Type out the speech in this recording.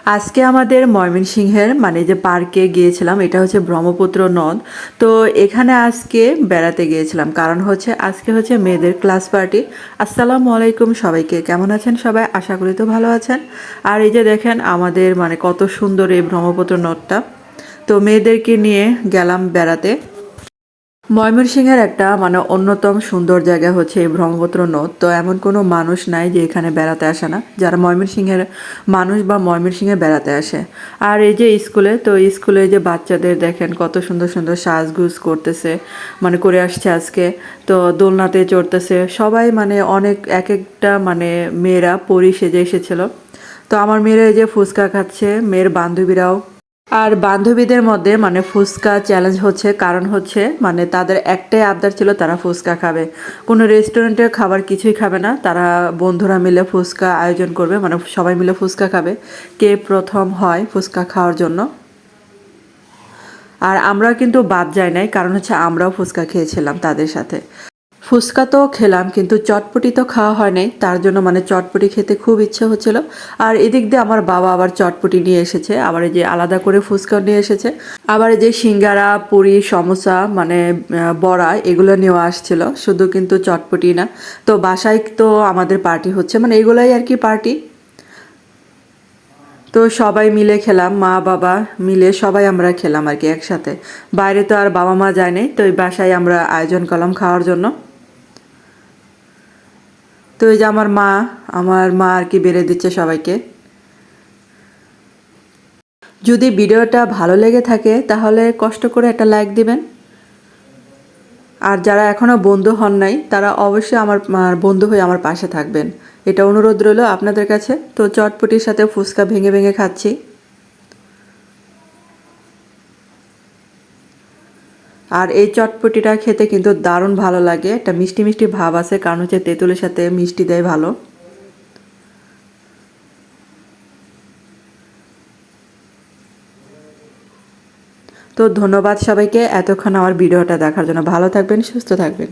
আজকে আমাদের ময়মনসিংহের মানে যে পার্কে গিয়েছিলাম, এটা হচ্ছে ব্রহ্মপুত্র নদ। তো এখানে আজকে বেড়াতে গিয়েছিলাম, কারণ হচ্ছে আজকে হচ্ছে মেয়েদের ক্লাস পার্টি। আসসালামু আলাইকুম সবাইকে, কেমন আছেন সবাই? আশা করি তো ভালো আছেন। আর এই যে দেখেন আমাদের মানে কত সুন্দর এই ব্রহ্মপুত্র নদটা। তো মেয়েদেরকে নিয়ে গেলাম বেড়াতে। ময়মনসিংহের একটা মানে অন্যতম সুন্দর জায়গা হচ্ছে এই ব্রহ্মপুত্র নদ। তো এমন কোনো মানুষ নাই যে এখানে বেড়াতে আসে না, যারা ময়মনসিংহের মানুষ বা ময়মনসিংহে বেড়াতে আসে। আর এই যে স্কুলে, তো স্কুলে যে বাচ্চাদের দেখেন কত সুন্দর সুন্দর সাজগুজ করতেছে, মানে করে আসছে আজকে। তো দোলনাতে চড়তেছে সবাই, মানে অনেক এক একটা মানে মেয়েরা পরি সেজে এসেছিল। তো আমার মেয়েরা এই যে ফুচকা খাচ্ছে, মেয়ের বান্ধবীরাও। আর বান্ধবীদের মধ্যে মানে ফুচকা চ্যালেঞ্জ হচ্ছে, কারণ হচ্ছে মানে তাদের একটাই আবদার ছিল, তারা ফুচকা খাবে। কোনো রেস্টুরেন্টের খাবার কিছুই খাবে না, তারা বন্ধুরা মিলে ফুচকা আয়োজন করবে, মানে সবাই মিলে ফুচকা খাবে, কে প্রথম হয় ফুচকা খাওয়ার জন্য। আর আমরা কিন্তু বাদ যায় নাই, কারণ হচ্ছে আমরাও ফুচকা খেয়েছিলাম তাদের সাথে। ফুচকা তো খেলাম, কিন্তু চটপটি তো খাওয়া হয় নাই, তার জন্য মানে চটপটি খেতে খুব ইচ্ছে হচ্ছিল। আর এদিক দিয়ে আমার বাবা আবার চটপটি নিয়ে এসেছে, আবার এই যে আলাদা করে ফুচকা নিয়ে এসেছে, আবার এই যে সিঙ্গারা, পুরি, সমোসা, মানে বড়া, এগুলো নিয়েও আসছিল, শুধু কিন্তু চটপটি না। তো বাসায় তো আমাদের পার্টি হচ্ছে, মানে এগুলাই আর কি পার্টি। তো সবাই মিলে খেলাম, মা বাবা মিলে সবাই আমরা খেলাম আর কি একসাথে। বাইরে তো আর বাবা মা যায় নাই, তো এই বাসায় আমরা আয়োজন করলাম খাওয়ার জন্য। তো এই যে আমার মা আর কি বেড়ে দিচ্ছে সবাইকে। যদি ভিডিওটা ভালো লেগে থাকে তাহলে কষ্ট করে একটা লাইক দিবেন। আর যারা এখনও বন্ধু হন নাই তারা অবশ্যই আমার বন্ধু হয়ে আমার পাশে থাকবেন, এটা অনুরোধ রইল আপনাদের কাছে। তো চটপটির সাথে ফুচকা ভেঙে ভেঙে খাচ্ছি। আর এই চটপটিটা খেতে কিন্তু দারুণ ভালো লাগে, একটা মিষ্টি মিষ্টি ভাব আছে, কারণ হচ্ছে তেঁতুলের সাথে মিষ্টি দেয় ভালো। তো ধন্যবাদ সবাইকে এতক্ষণ আমার ভিডিওটা দেখার জন্য। ভালো থাকবেন, সুস্থ থাকবেন।